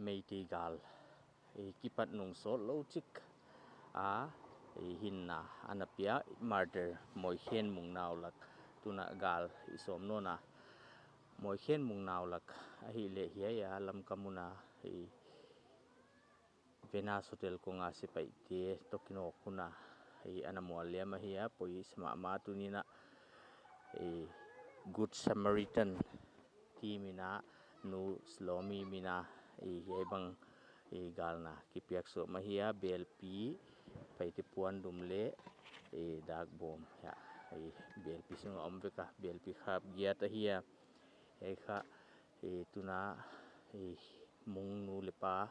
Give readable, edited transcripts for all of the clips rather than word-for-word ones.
Meitigal kipat nung so logic hinna anapia murder moi khen mung nawlak tuna gal isomnona moi khen mung nawlak hi le hiya lam kamuna Venas Hotel ko nga si paite tokino kuna anamualia mahia poi sama tunina Good Samaritan timina nu slomi mina hebang galna kipiak so mahia BLP paite puan dumle dag bom ya BLP sung omveka BLP khap giat hiya kha tuna mung nu lepa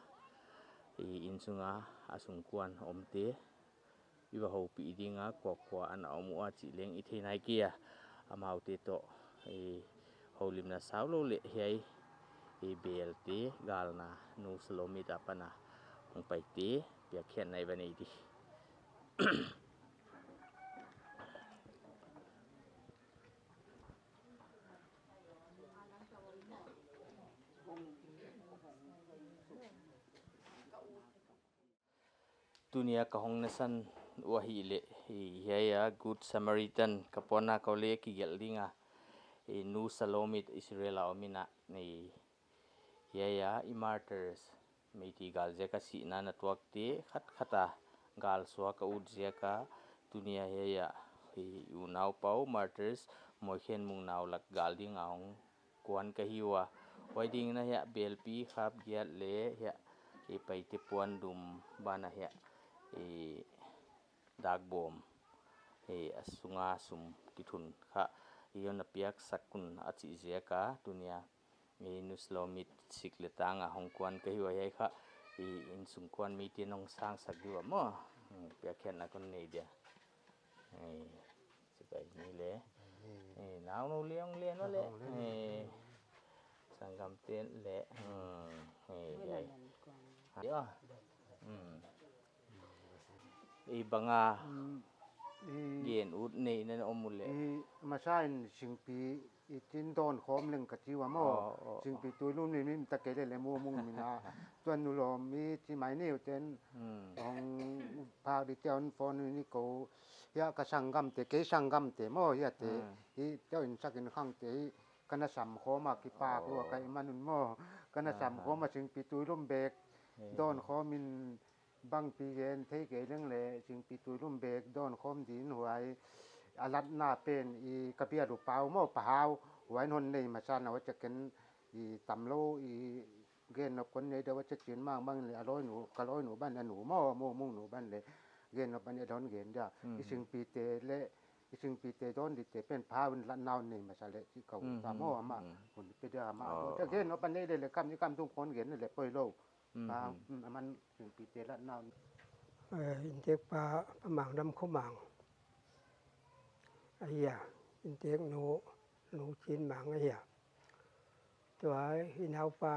insunga asungkuan omte iwa ho pi dinga kwa an omwa chi leng ithenai kia amaute to holimna saulo le hiai BLT galna nu slomi tapana ong paite pia khen nai banei di dunia kahong nasan wahile hiya Good Samaritan kapona kaule ki geldinga nu salomit Israela omina ni hiya martyrs meiti galje ka sina natwakte khata gal swa ka udje ka dunia hiya unau pau martyrs moikhen mung nawlak galding aung kwan ka hiwa waiding na hiya BLP khap giat le hiya paite puan dum bana hiya dagbom asunga sum kitun kha iyon piak sakun achi jeka dunia nuslomit sikletanga hongkwan ka hiwa yai kha in sungkwan mi tinong sang sagdiwa mo pia khen na kon nei dia sebai ni le naw no leong le no le sangam ten le yai yo banga yen ut nei na omule masain singpi itin don khom leng katiwa mo singpi tuilum ni mi takele le mo mung mina tuan nu lo mi ti mai ne ten ong pa di tion fon ni ko ya ka sangam te ke sangam te mo ya te i tion sakin khang te kana sam khoma ki pa ro kai manun mo kana sam khoma singpi tuilum bek don khomin bang pi yen the ke leng le singpi tuilum bek don khom din huai alat na pen i kapia du pau mo pau huai non nei ma san naว่าจะเกันi tamlo i gen no kon nei daว่าจะจินมางบางle aloi nu kaloi nu ban nu mo mung nu ban le gen no ban don gen da i singpi te le i singpi te don di teเป็นพาวันละนาวnei ma sa leที่เขาตาmoมาคนไปdaมาจะgen no ban nei le kamนี่kamทุกคนgen leปอยโลปามันถึงปีเตละนาวอินเทกปาหมางนำเข้าหมางไอ้ยาอินเทกหนูจีนหมางไอ้ยาตัวอินเฮาปา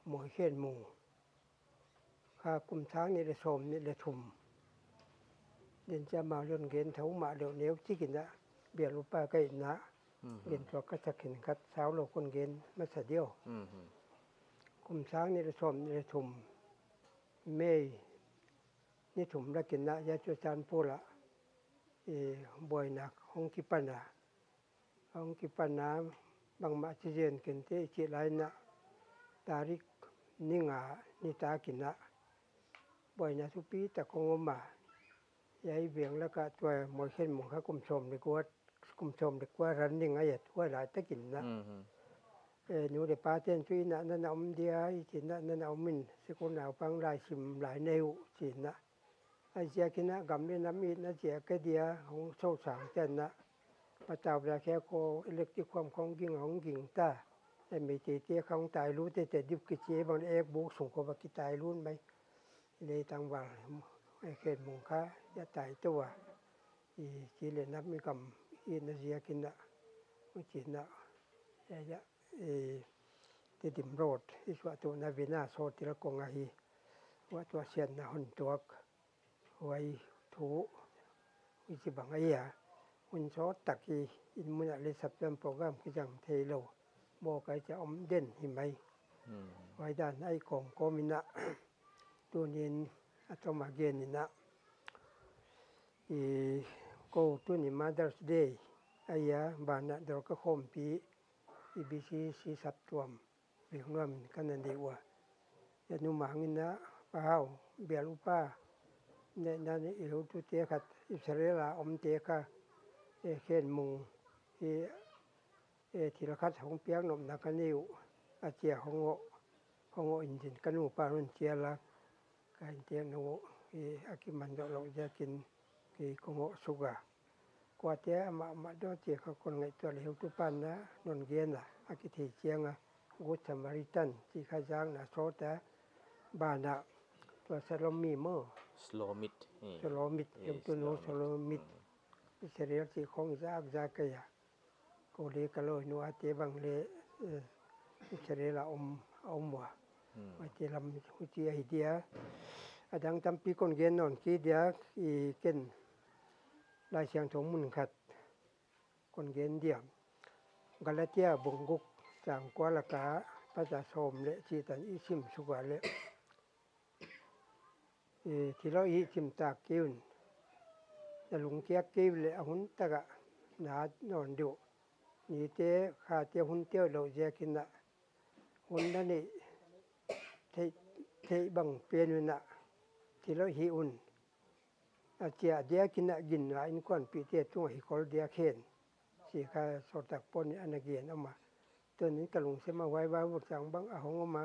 หมวยเขียนหมู่ข้ากลุ่มช้างนี่ได้ชมนี่ได้ทุ่มเดินจะมาเรื่องเกณฑ์เถามาเดี๋ยวเนี้ยที่กินนะเบียรูปาก็อินนะเรียนตัวก็จะกินกัดเช้าโลคนเกณฑ์มาซะเดียวกลุ่มช้างนี่ได้ชมนี่ได้ทุ่มเมยนี่ถุมละกินนะยาจุจานปูละบ่อยนักห้องกิปันนะห้องกิปันนะบางมาจิเจนกินเตจิไลนะตาริกนิงานิตากินนะบ่อยนะทุปีตะคงมายายเบียงแล้วก็ตัวมวยเข็นหมู่ข้ากุมชมดีกว่ากลุ่มชมดีกว่ารันนิ่งอ่ะตัวหลายตะกินนะหนูได้ปาเต้นช่วยนะนั่นเอามเดียจินนะนั่นเอามินสิคนเอาปังหลายชิมหลายแนวจินนะไอ้เจียกินนะกำนี่น้ำมีนะเจียกเดียของโซสางเจนนะประจาบราแค่โคอิเล็กติความของกิ่งของกิ่งตาแต่ไม่เตี้ยของตายรู้แต่ดิบกิเจบางเอกบุกส่งกับกิตายรุ่นไหมเลยตังว่าไอ้เขตมงค้าจะตายตัวจีเลนับมีกำอินเจียกินนะไม่จินนะจะที่ดิมโรดที่สวตัวนาวินาโซติระกงอาฮีว่าตัวเชียนนะหุ่นตัวไว้ถูวิจิบังไอ้ยาหุ่นโซตักอีอินมุนเลสับเต็มโปรแกรมกิจังเทโลบอกไอ้จะอมเด่นหิไหม ไว้ด้านไอ้ของโกมินะตัวนี้อัตมาเกนินะgo to the Mother's Day อายะบานะดอกคมปีIBC สีสับตวมเรียกว่ามันกันนั่นดีว่าจะนุ่มหางนะเปล่าเบียรุป้าเนี่ยนั่นอิรุตุเตขัดอิสราเอลอมเตกะเขียนมุงทีละคัดของเปียกนมนักนิวอาเจียของโออินจินกันูปารุนเจียละการเตียงโนอากิมันดอกเราจะกินของโอสุกากว่าเตมาดอเจียกคนไงตัวเลวตุปันนะนนเกียนล่ะอากิทีเจียงกุศมาริตันที่ข้าจ้างนะโซตะบานะตัวสโลมีเมอสโลมิดสโลมิดยมตุโนสโลมิดอิสราเอลที่ของจากยะโกเลกะโลนัวเตบังเลอิสราเอลอมวะไว้เตลำหุจีไอเดียอดังตำปีคนเกนนอนกีเดียอีเกนลายเสียงถงมุนขัดคนเกนเดียกาลาเตียบงกุกจางกวาลกาพระจาสมเลจีตันอิซิมสุกวาเลที่เราอีจิมตากกิวนจะลุงเกียกกิวเลหุนตะกะนานอนดุนี่เตขาเตหุนเตียวเราเจกินนะหุนนั่นนี่เทบังเปลี่ยนนะที่เราหิอุนอาเจียเดียกินนะกินว่าอินควันปีเตตุ้งหิคอลเดียเคนสิคาสอตักปนอันเกียนออกมาตัวนี้กะลุงเสมาไว้ว่าบุจังบังอาหงออกมา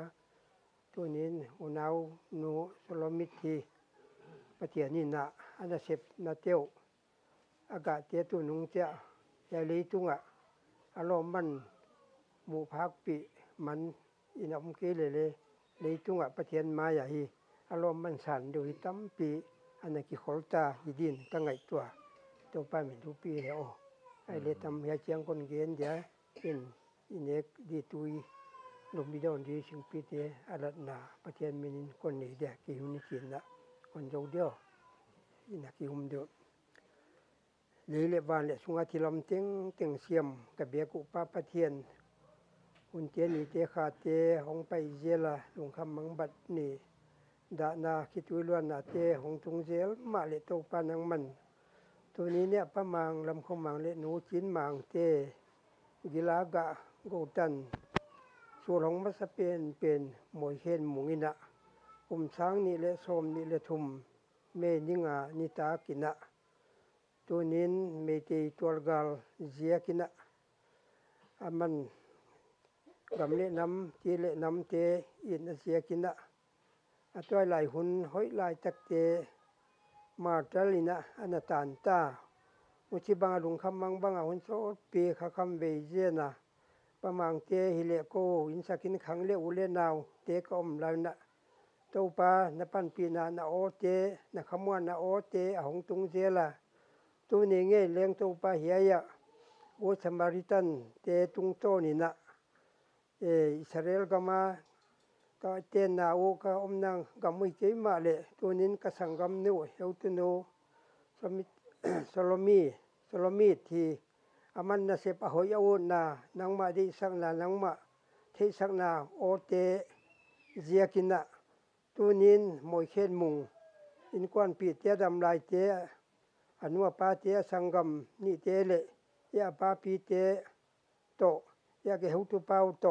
ตัวนี้อุนาวนูสโลมิทีปะเตียนี่นะอันเสพนาเตียวอากาศเตตุนุงเจยาลีตุงอารมณ์มันหมู่ภาคปีมันอินอมเกเลยตุงปะเทียนมาใหญ่อารมณ์มันสั่นโดยตำปีอันกิขอลตาอีดินตั้งไงตัวไปเหมือนทุกปีแล้วไอ้เลตำยาเจียงคนเกณฑ์เดี๋ยวเป็นอินเอกดีตุยลมบิดอนดีสิงปีเตอลัดนาปะเทียนมินคนนี้เดียกิหุนิกินละคนเจ้าเดียวอินักกิหุมเดียวเลบานเลสุงอาทิลำเต็งเสียมกับเบียกุปาปะเทียนอุนเตียนีเตคาเตหงไปเจลาลงคำมังบัดนี่ดานาคิตุลวนนาเตหงตุงเจลมาเลโตปานังมันตัวนี้เนี่ยประมังลำคงมังเลหนูจินมังเตกิลากะโกตันส่วนของมัสเป็นหมวยเห็นหมุงินะช้างนี่และโสมนี่และทุมเมนิงานิตากินะตัวนี้เมติตัวกาลเจียกินะมันกำเลน้ำที่เลน้ำเตอินเจียกินะตัวหลายหุ่นห้อยหลายตักเตมาตลินะอนาตานตาอุชิบังลุงคำมังบังหุ่นโซปีขคำเบเจนะประมังเตฮิเลโกอินสักินขังเลอุเลนาวเตกอมลาวนะโตปานปันปีนาโอเตนะขมวนนาโอเตหงตุงเจลาตัวนี้เงเลี้ยงโตปาเฮียะโอสมาริตันเตตุงโตนี่นะอิสราเอลก็มาก็เตนาโอก็อมนางกำมือเจมาเลตัวนี้ก็สังกำนิวเฮลตุโนสโลมีที่อามันนะเสปะหอยโอนานังมาดิสักนานังมาเทสักนาโอเตเจียกินะตัวนี้มวยเข็นมุงอินกวนปีเตดำลายเตอนุปาเตสังกำนี่เตเลยาปาปีเตโตยาเกหุตุปาวโต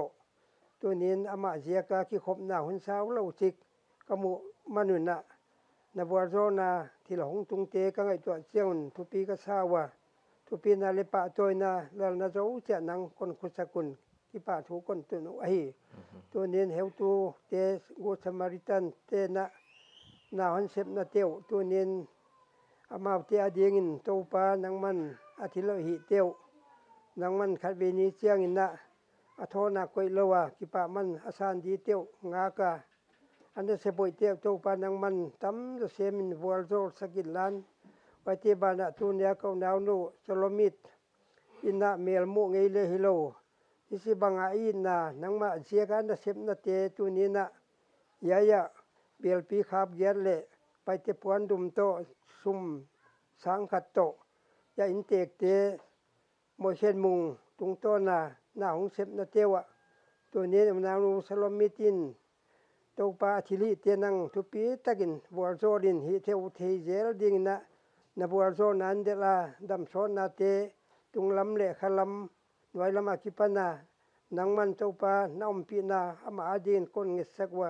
ตัวนี้อามาเจียกาคิคบนาหุนสาวเลาจิกกะมุมนุนะนาบัวโซนาที่หลงตุงเตกังไอตัวเจียงทุปีกะสาวะทุปีนาเลปะโตยนาลานาโจเจนังคนคุสกุลที่ปะทุคนตุนไอตัวนี้เฮวตูเตโกสมาริตันเตนะนาหันเสพนาเตียวตัวนี้อามาเตอเดียงินโตปานังมันอาทิโลหิเตียวนังมันขัดเวนีเจียงอินนะอโทนาคอยเลวะกิปะมันอาสานดีเตียวงากาอันเดเสปอยเตียวโตปานังมันตำจะเสมินวัวโซสกิลานไว้ที่บานะตุนยาเขานาวโนสโลมิดอินนะเมลมุเงเลฮิโลอิสิบังอาอินนะนังมาเสียกันเสพนาเตตุนีนะยายะเบลปีคาบเยเลไปเตปวนดุมโตซุมสังขัดโตยาอินเตกเตโมเชนมุงตุงโตนาหน้าของเสพนาเตวะ ตัวนี้มนานูสลมิตินตกปาธิลิเตนังทุปีตะกินบัวโซดินฮิเทอุเทเจลดิงนะนะบัวโซนันเดลาดัมโซนาเตตุงลำเลขลำไว้ลำอากิปนานังมันตกปานาอมปีนาอามาอาดินคนเงสักว่า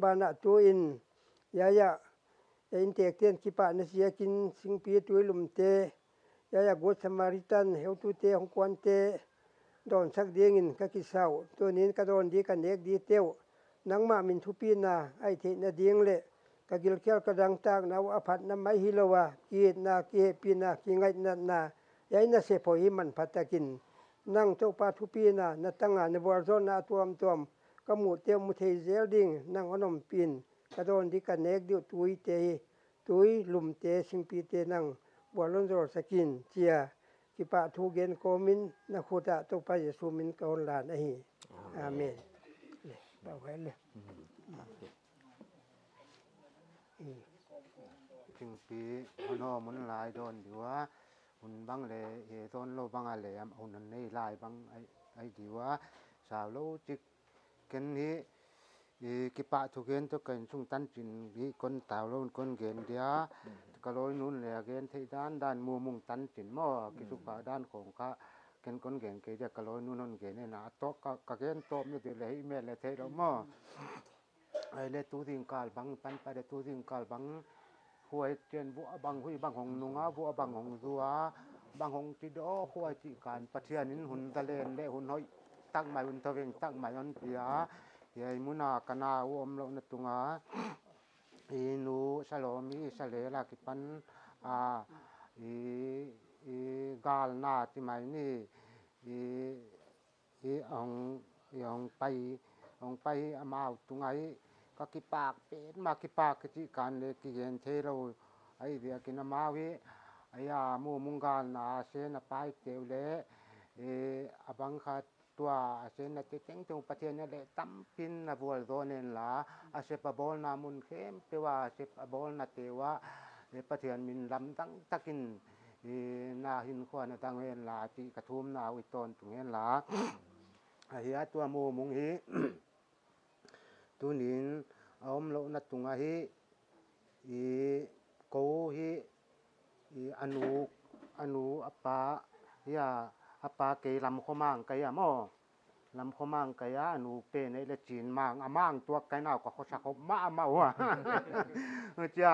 บานะตัวอินยายะอินเตกเตียนกิปะนเสียกินสิงปีตุยลุมเตยายะกุสมาริตันเฮวตุเตของกวนเตดอนสักเดียงินกะกิเศร้าตัวนี้กะโดนดีกันเอกดีเตียวนังมามินทุปีนาไอเทนะเดียงเลกะกิลเคียลกะดังตากนาวอภัดนะไมหิลวะกีดนาเกปีนากิไงนะนายายนะเสพหิมันพัตตะกินนังเจ้าปาทุปีนานะตังานบัวโซนาตวมกะหมู่เตียวมุเทเซลดิงนังอนมปินกะโดนดีกันเอกดิวตุยเตตุยลุมเตสิงปีเตนังบัวลอนโรสกินเจียกิปะทูเกนโกมินนะคุตะตกปะเยซูมินกอนลานอะฮีอาเมนบ่ไว้เลยจึงปีฮอนอมันหลายดอนอยู่ว่าหุ่นบังเลยเฮตอนโลบังอะไรหุ่นนั้นนี่หลายบังไอ้ดีว่าสาวโลจิกกันนี้กิปะทุกเกนตกันสุงตันจินวิคนตาวโลนคนเกนเดียกะลอยนุ่นเลยเกนที่ด้านมูมุงตันจินหม้อกิสุกะด้านของกะเกนคนเกนเกเดียกะลอยนุ่นเกนเนี่ยนะโตกะเกนโตมอยู่เลยแม่เลยเทดหม้อไอ้เลตูทิงกาลบังปันไปเลตูทิงกาลบังหวยเจนบัวบังหุยบังของนุงาบัวบังของซัวบังของจิดอหวยจิการปะเทียนินหุ่นตะเลนและหุ่นห้อยตั้งใหม่หุ่นตะเวงตั้งใหม่อันเปียเฮยมุนากะนาวอมโลนตุงาอีนูสโลมีสเลลากิปันอีกาลนาติไมนี่อีองไปอามาตุงไอก็กิปากเป็นมากิปากกิการเลกิเห็นเทโรไอเดียกินมาวิไอยามูมุงกาลนาเสนไปเตวเลอบังคัดตัวเสนติเต็งตรงประเทศนี่แหละตั้มปินนะบัวโดเนนลาอาเซปบอลนามุนเข้มเปว่าเซปบอลนาเตวะประเทศมินลำตั้งตะกินนาหินขวานตังเวนลาจิกระทุมนาวิตนตรงเวนลาเฮียตัวมูมุงฮีตุนินอมโลนัตุงาฮีโกฮีอนุอปาเฮียอปาเกลำขมังกะยะมอลำขมังกะยะอนุเปในละจีนมังอามังตัวไกนาวก็เขาสักมาว่ะจ้า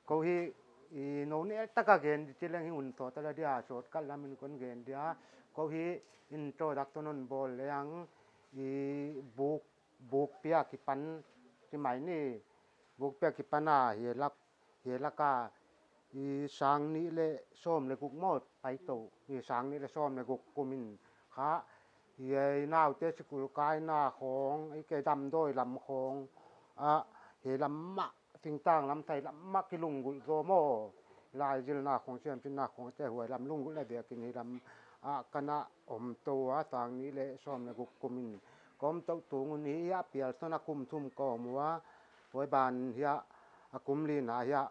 โกฮีโนเนตะกะเกนจิเลงหุ่นโตตะละเดียโสดกัลลามินคนเกนเดียโกฮีอินโทรดักตนนบอลยังบุกเปียกิปันที่หมายนี่บุกเปียกิปันเฮลักกาสังนี้เลส้มเลกุกหมดไปโตสังนี้เลส้มเลกุกกุมินคะเฮนาวเตสกุลกายหน้าของไอ้แกดำด้วยลำของเฮลำมะสิงต่างลำไทยลำมะกิลุงกุโซโมลายจิลนาของเชียมจินนาของแต่หวยลำลุงกุละเดียกินเฮลำคณะอมตัวสังนี้เลส้มเลกุกกุมินกอมตกตุงนี้ยะเปียลสนักคุมทุ่มก่อมัวไว้บานเฮียกุมลีนาเฮีย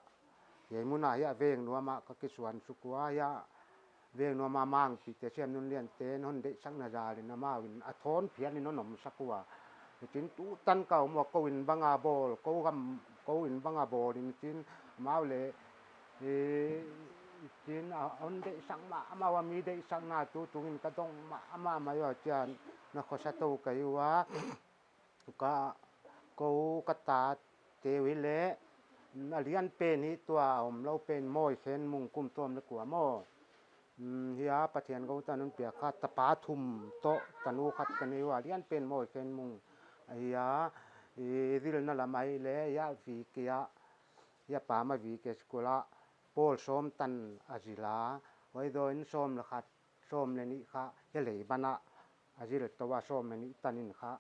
เฮมุนาเฮียเวงนัวมะกะกิสวนสุกัวเฮียเวงนัวมามังปิเตเชมนุนเลียนเตนนเดสังนาจารินามาวินอทอนเพียนนนมสักกัวจินตุตันเก่ามัวกวินบังอาโบลกวินบังอาโบลินจินมาเลจินอันเดสังมาว่ามีเดสังนาตุงินกะต้องมายอจานนะขอสตูกะยวะก็กูกะตาเตวิเลนะเรียนเป็นนี่ตัวเราเป็นมอยเข็นมุงกุมตวมละกัวมอเฮียประเทศเขาตะนั้นเปียกตะปาทุมโตตะนูขัดกันนี่ว่าเรียนเป็นมอยเข็นมุงเฮียดิลนั่นละไมเลยะวีเกียยะปามาวีเกสกุละโปลส้มตันอาจิลาไว้โดยส้มละขัดส้มเลนี่ค่ะเฮเลยบานะอาจิลตัวส้มเลนี่ตันินค่ะ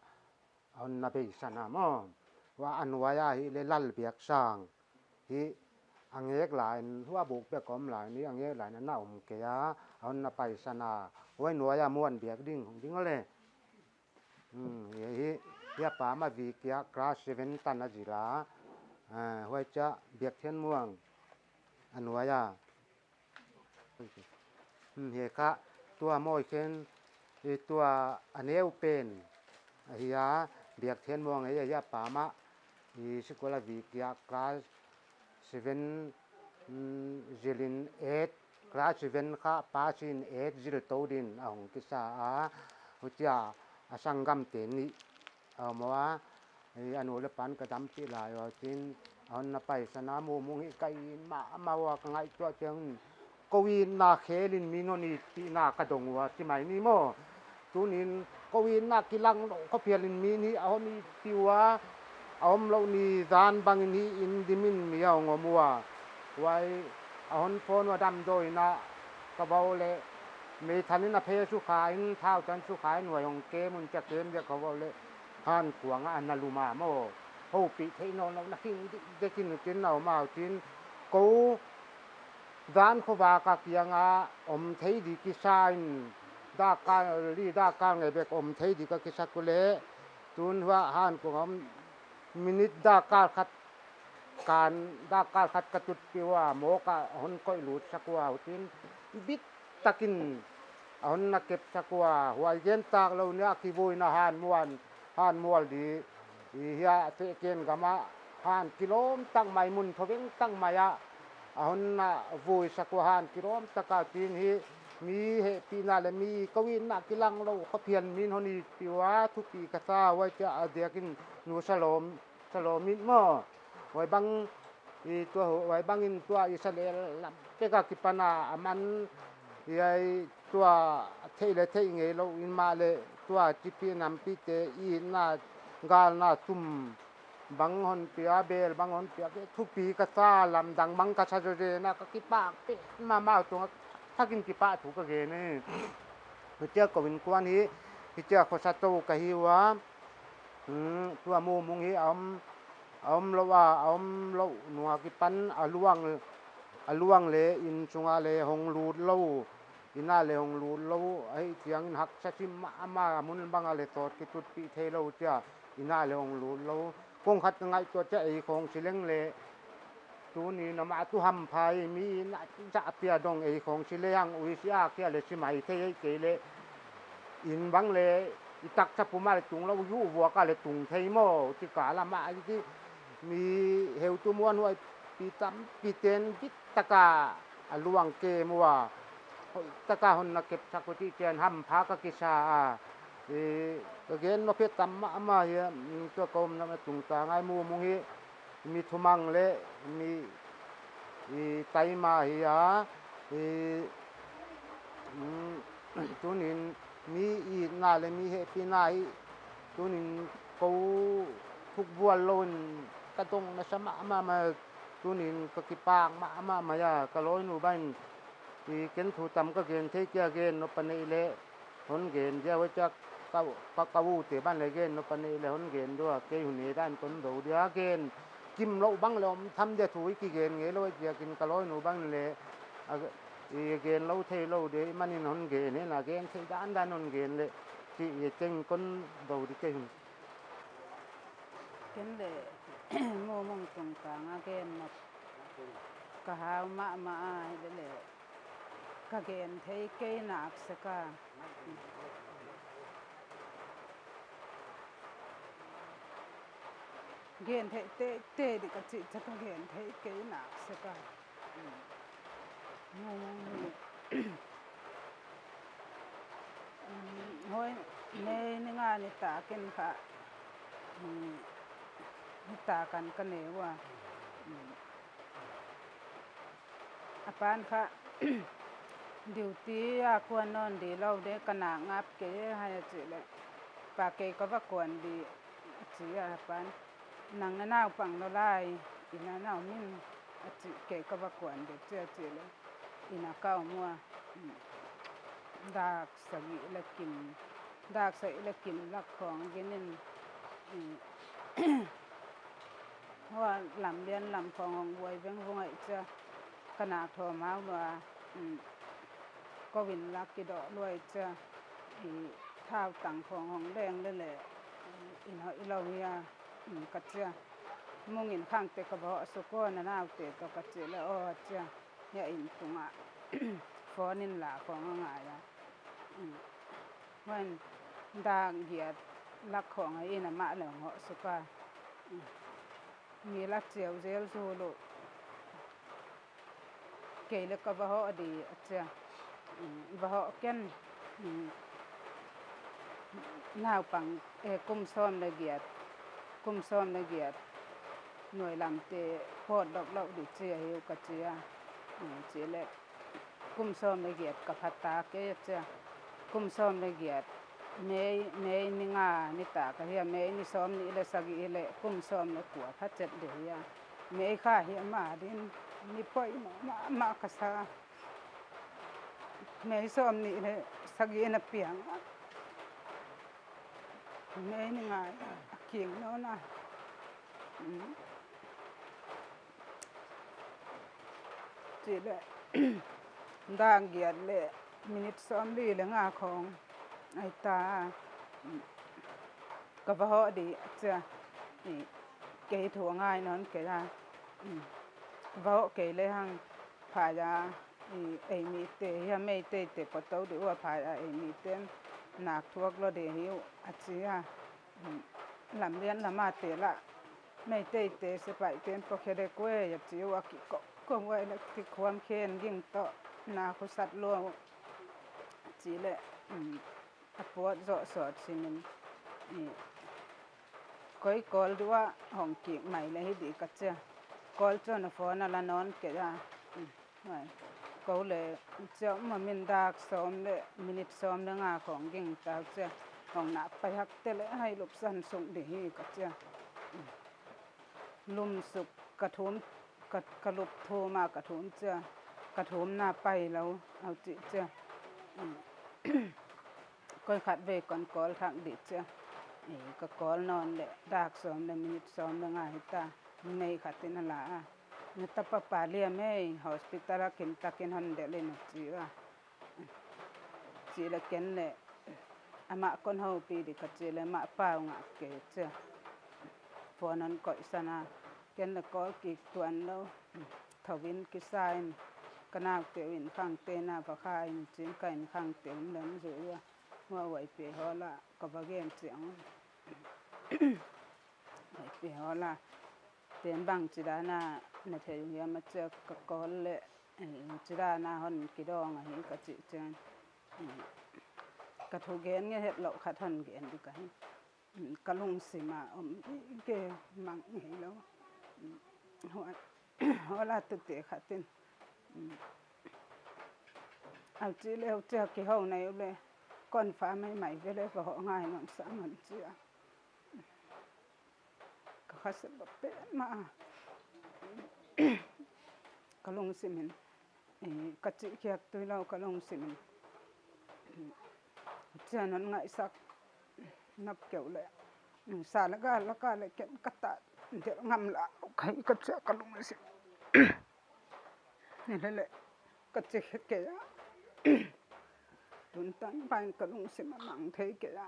เอานาเบสนามว่าอันวายาฮิเลลัลเบียกสร้างฮิอังเอกหลายหัวบุกเปียกอมหลายนี้อังเอกหลายนั้นน่าอมเกียเอานาไปสนาไว้หน่วยม้วนเบียกดิ่งของดิ่งเลยฮิยะปามาวีเกียกราสเซเว่นตันอาจิลาไว้จะเบียกเทียนม่วงอันวายาเฮคะตัวมอยเข็นตัวอันเอวเป็น hiya biak thian mong hiya ya pa ma I sekolah Vikya kelas 7 jilin 8 kelas 7 kha pasin 8 jil todin ahong kisa a hutia asanggam te ni amawa anu le pan kadam ti la yo tin on na pai sana mu mung hi kai ma wa ka ngai to chang ko wi na khelin minoni ti na ka dong wa ti mai ni mo tunin ko wi na kilang ko pialin mini ahoni tiwa om lo ni dan bang ni in dimin miao ngomwa wai ahon phon wa dam doi na ka bau le me thanin na phe su khain thao tan su khai hnuai ong ke mun cha kem ya ka bau le han kuang an na luma mo ho pi thei no na king de kin tin nau ma tin ko dan kho wa ka kianga om thei di ki sain da ka ri da ka nge be om thei di ka ki sa ku le tun wa han ku om minit da ka khatการดากาคัดกระตุดปิว่าโมกะหนก้อยหลุดสักว่าตินบิดตะกินหนนักเก็บสักว่าหัวเย็นตากเราเนี่ยki vui na han mual di hiya te ken gama han kilom tang mai mun thoweng tang maya hon na vuiสักว่าhan kilom taka tin hiมีเหปีนาและมีกวินนักกิลังเราเขาเพียนมินหนีปิว่าทุกปีกะซาไว้จะเดียกินนูฉลมมิดหม้อไว้บังอีตัวไว้บังอินตัวอิสราเอลเปกะกิปนามันไอ้ตัวเทเลเทงเอเราอินมาเลตัวจิปีนำปีเตอีนากาลนาตุมบังหอนเปียเบลบังหอนเปียทุกปีกะซาลำดังบังกะชะเจนะกะกิปากเปมาตัวถ้ากินกิปะถูกก็เกนี่เจ้ากวินกวนนี้เจ้าขอสะโตกะฮิวะตัวมูมุงฮิอมละว่าอมละหนัวกิปันอลวงเลอินสุงาเลหงลูดเลอินาเลหงลูดเลไอ้เจียงหักสะชิมามุนบังaleตอดกิตุดปีเทเลจ้าอินาเลหงลูดเลคงขัดไงตัวจะไอ้ของสิเลงเลตูนี่นะมาตุหัมภายมีนะจะเปียดงไอ้ของสิเลงอุยสิอาเกเลสิไหมเทเกเลอินบังเลอิตักสะปุมาเลตุงเราอยู่วัวกะเลตุงเทโมติกาละมาที่มีเฮวตุมวนไว้ปีตำปีเตนปิตะกาอลวงเกมัวตะกาหนนะเก็บสักติเจนหัมภากะกิสาก็เกนนเพตัมมาเฮตัวกอมนะตุงตาไงมูมุงฮิมีทุมังเลมีไตมาเฮียตุนินมีอีนาเลมีเฮปีนาอีตุนินกูทุกบัวลนกะตงนะสมะมาตุนินกะกิปางมามายากะลอยนูบันอีเก็นถูตำกะเกนเทเกเกนนปะเนเลหนเกนเจวจักกะวูเตบ้านเลเกนนปะเนเลหนเกนดัวเกหุนีด้านตนโดเดียเกนกิมเราบังลมทำเดถูอีกิเกนเงโลเจกินกะลอยนูบังเลอีเกนเราเทเราเดมันนี่หนเกนนี่นะเกนเทด้านหนเกนเลที่เจงคนโดดิเกหุเก็นเดโมมงตรงกลางอาเกนมากะหาวมาเดเลกะเกนเทเกนักสกาเกนเทเตดิกะจิจะกะเกนเทเกนักสกาโมมงโหยในงานนี่ตาเก็นค่ะตากันกันเนว่าอาปานค่ะดิวตีอาควรนอนดีเราได้กะนางับเกให้จิleปาเกก็ว่าควรดีจิอาปานนังนาวปังเราลายอีนานาวมินจิเกก็ว่าควรเดจิleอีนาเก้ามัวดากสวิละกินดากใส่ละกินลักของเกนินเพราะว่าลำเรียนลำของของบวยเวียงวงไอ้จะขนาดโทมาว่าก็วินลักกิดอด้วยจะท้าวตังของแดงนั่นแหละอินเฮาเราเฮียกัจจะมงอินข้างเตกบ่สุกอนนาวเตก็กัจจะแล้วจะอย่าอินตุงอ่ะฟอนินล่ะของง่ายอ่ะวันดางเหยียด ลักของไอ้น่ะมะแล้วเหาะสุกามีลักเจียวเจลซูโลเกลก็บ่เหาะดีอะเจ้าบ่เหาะแก่นนาวปังกุมซ้อมละเอียดกุมซ้อมละเอียดหน่วยลำเตโพดดอกเล่าดิเจียเฮวกะเจียเจียแลกุมซ้อมละเอียดกับพัตตาเกเจ้ากุมซ้อมละเอียดเมยนิงานิตากะเฮียเมยนิซ้อมนี่ละสักอีละกุมซ้อมละกัวพัดเจ็ดเดียเมยค่าเฮียมาดินนี่ปอยมากะซาเมยซ้อมนี่ละสักอีนะเปียงเมยนิงาเขียงโนนะจีละด่างเกียดเลยมินิตซ้อมลีละงาของไอ้ตาก็บ่เหาะดีจ้ะนี่เกยถั่วง่ายนอนเกยบ่เหาะเกยเลยหังพายาไอ้มีเตยาไม่เตปะเตาดิว่าพายาไอ้มีเตหนักทวกโลเดหิวอะจิอะลำเรียนละมาเตละไม่เตสไปเต็นปอเคเดกเวยับจิวากิก็ไว้ละที่ความเคนยิ่งต่อนาคุสัตว์ลัวจีแหละอะปวดสอดสิมันนี่ก้อยกอลดูว่าห้องกิใหม่เลยให้ดีกัจเจ้ากอลจนฟอนละนอนเกะไม่ก็เลยเจ้ามามินดากซ้อมเลยมินิตซ้อมเรื่องของยิ่งตาเจ้าห้องหนักไปฮักเตเลยให้ลูกสันส่งดีกัจเจ้าลุ่มสุกกระทุมกระลุบโทรมากระทุมเจ้ากระทุมหน้าไปแล้วเอาจิเจ้าก้อยขัดเวก่อนกอลทางดิเจ้าก็กอลนอนแหละดากซ้อมแล้วมินิตซ้อมแล้วง่ายตาไม่ขัดตินละนตปปาเลียไม่ฮอสพิตาลกินตะกินหันเดเลยนะจีละเกนเลยอามาคนเฮาปีดิกะจีละมาป้าวงะเกเจ้าพอนั้นก็อิสนาเกนละกอกิตวนแล้วทวินกิซายกนาเตวินข้างเตนาปะคายจินไก่ข้างเตมเดินอยู่ว่าไหวเปฮอละก็บ่เกมเสียงไหวเปฮอละเต็นบังจิดานาในเทยามาเจอกะกอลเลยจิดานาหอนกิดองอะหิกะจิจังกะทุเกนเฮ็ดเลาะขัดหันเกนดิกันกะลุงสิมาเกมังเฮแล้วหัวลาตุเตขัดตินเอาจิแล้วเจอกี่เฮาในเลยก้อนฟ้าใหม่ๆไปเลยบ่ง่ายนอนสามันเจียก็คัสบ่เป็นมากะลงสิมินกะจิเคียกตุยเรากะลงสิมินเจ้านั้นง่ายสักนับเกี่ยวเลยสาละกะเลยเก็นกะตะเดี๋ยวงำละใครก็เจ้ากะลงสินี่แหละกะจิเกยตุนตันไปกะลงสิมามังเทเกย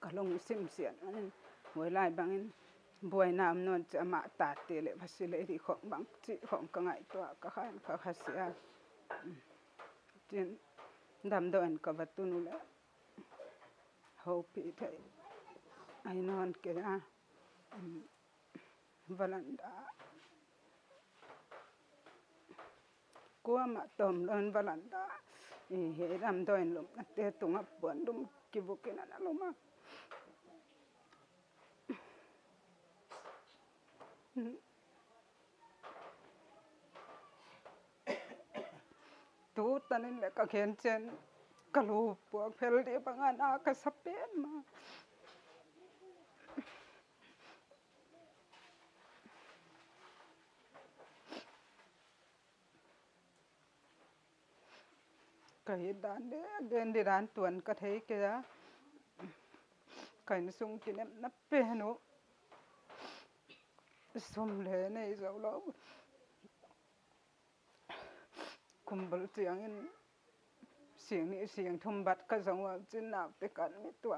กะลงสิมเสียนหวยลายบางบวยน้ำนวลจะมาตาเตเลพัสเลดีของบางจิของกะไงตัวกะขันกะขัสเสียจินดำดอนกะบัตุนุละเฮาปีไทยไอ้นอนเกะวลันดากัวมาตอมลอนวลันดาเฮดำดอนลมเตตุงปวนดุมกิบุกินันลมาตูตันนี่แหละก็เขียนเจนกะลูปวกเพลดีบางอันอากะสเปนมาก็เฮ็ดดานเด้เดินดิดานตวนกะเทกะไก่นสุงกินนับเปหนูสมเลในเจ้าเราคุมบลเสียงเสียงนี้เสียงทุมบัดก็สังว่าจินหนาวแต่กันมีตัว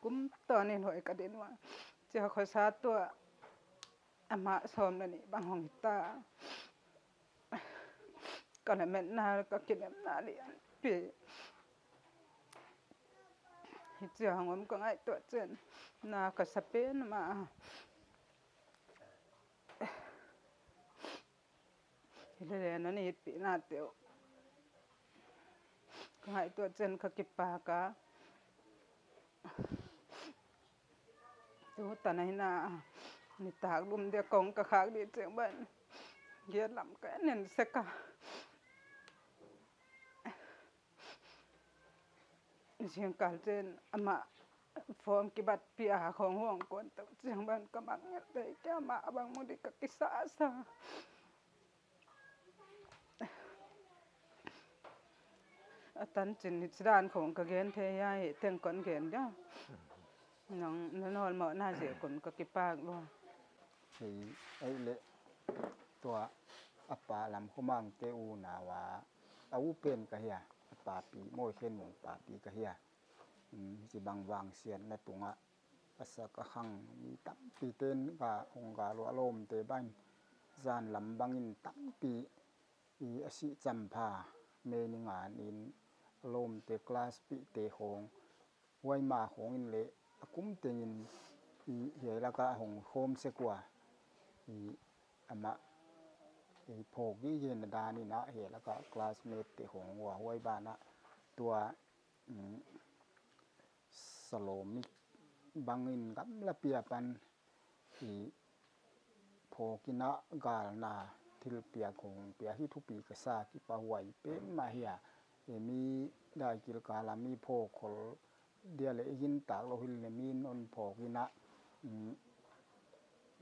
กุมตอนนี้หน่อยกระเด็นว่าจะขอซาตัวอามาซ้อมนั่นนี่บางห้องตาก็เลยแม่นนาก็กินน้ำนาเลียนปี hi chiang om ka ngai to chen na ka sapen ma ile na ni pi na teo ka ngai to chen ka ki pa ka tu ta nai na ni tak lum de kong ka khak di cheng ban ye lam ka nen se ka siang kal chen ama form ki bat pia khong hong kon to siang ban ka mang te ka ma bang mo di ka kisa sa atan chin ni dan khong ka gen the ya he teng kon gen ja nong nol mo na je kon ka ki pak lo ai le ตัวอปาลำคุมังเตอูนาวาอาวุเป็นกะเฮียปาปีโมยเข็นหมงปาปีกะเฮียสิบังวางเสียนในตุงะปัสกะขังมีตัมปีเต้นกะองกาลอารมณ์เตบันจานลำบังอินตัมปีอีอสิจัมพาเมนิงานอินอารมณ์เตกลาสปีเตหงไว้มาหงอินเลกุมเตงินอีเฮละกะหงโคมเสกว่าอีอมะโพกิเยนดานี่นะเฮแล้วก็คลาสเมทที่ของหัวห้วยบ้านนะตัวสโลมิบังอินกับละเปียปันอีโพกินะกาลนาทิลเปียของเปียที่ทุปีกษากิปะหวยเป็นมาเฮียมีได้กิลกาลามีโพคลเดียเลหินตากโลหิลเลมีนนโพกินะ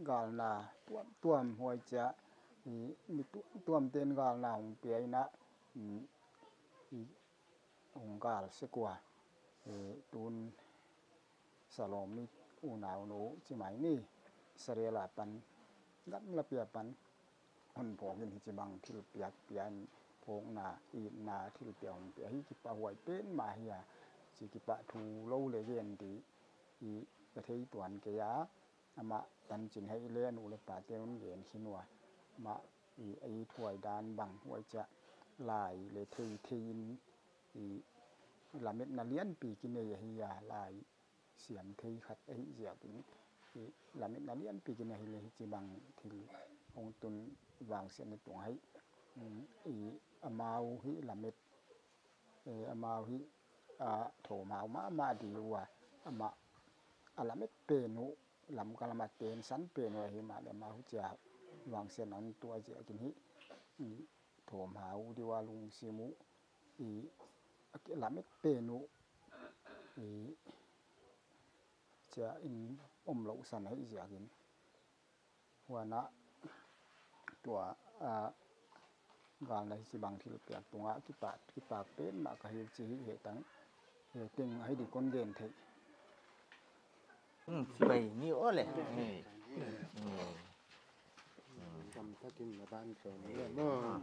กาลนาตัวมหวยจะมีตัวมเต้นกาลนาของเปียนะองกาลเสกว่าตูนสโลมิอูนาวโนจิหมายนี่สเรลาปันกัมละเปียปันคนพอกินหิจิบังทิลเปียเปียนโพงนาอีนาทิลเปียของเปียหิกิปะหวยเป็นมาเฮียสิกิปะทูโลเลเยนติอีประเทศตวนเกยาอมะตันจินให้เลนูเลปาเตนเย็นขินัวมาอีไอถวยดานบังหวยจะลายเลทีนอีละเม็ดนาเลียนปีกินเนยหิยาลายเสียมเทขัดไอเสียกินอีละเม็ดนาเลียนปีกินเนยเลยจิบังทิลองตุนวางเสียนในตวงให้อีอมาวหิละเม็ดอมาวหิโถมาวมาดีว่าอมะอะละเม็ดเปนุลำกะละมัดเป็นสันเป็นว่าหิมาเดมาหุจะวางเสียนอันตัวเจกินหิโถมาวดีว่าลุงซิมุอีละเม็ดเปนุอีจะอินอมโลสันให้เสียกินหัวนะตัวกาลในสิบังที่เปียกตรงกิปากเป็นมากะเฮจิเหตังเต็งให้ดีคนเด่นเถสิไปนี่โอ้แหละทำถ้ากินมาบ้านสองเนี่ยเนาะ